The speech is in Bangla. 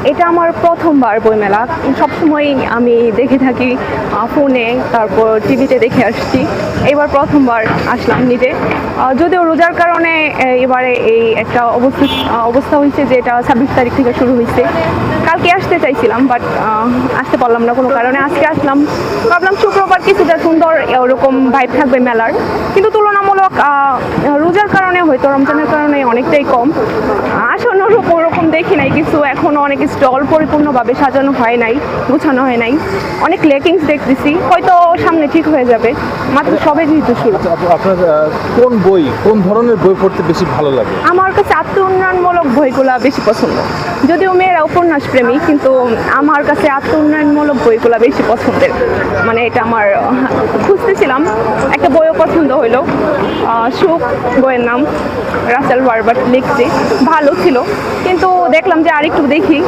এটা আমার প্রথমবার বইমেলা। সবসময় আমি দেখে থাকি ফোনে, তারপর টিভিতে দেখে আসছি। এবার প্রথমবার আসলাম নিজে। যদিও রোজার কারণে এবারে এই একটা অবস্থা হয়েছে যে এটা 26 তারিখ থেকে শুরু হয়েছে। কালকে আসতে চাইছিলাম, বাট আসতে পারলাম না কোনো কারণে। আজকে আসলাম, ভাবলাম শুক্রবার কিছুটা সুন্দর ওরকম ভাইব থাকবে মেলার, কিন্তু তুলনামূলক রোজার কারণে হয়তো রমজানের কারণে অনেকটাই কম। আসন্ন ওরকম দেখি নাই কিছু, এখনো অনেক স্টল পরিপূর্ণভাবে সাজানো হয় নাই, গুছানো হয় নাই। অনেক লেকিংস দেখতেছি, হয়তো সামনে ঠিক হয়ে যাবে, মাত্র সবে যেহেতু শুরু। আপনার কোন ধরনের বই পড়তে বেশি ভালো লাগে? আমার কাছে আত্ম উন্নয়নমূলক বইগুলা বেশি পছন্দ। যদিও মেয়েরা উপন্যাস প্রেমী, কিন্তু আমার কাছে আত্ম উন্নয়নমূলক বইগুলা বেশি পছন্দের। মানে এটা আমার খুঁজতেছিলাম, একটা বইও পছন্দ হইলো, সুখ বইয়ের নাম, রাসেল ভার্বার্ট লিখছে, ভালো ছিল, কিন্তু দেখলাম যে আরেকটু দেখি।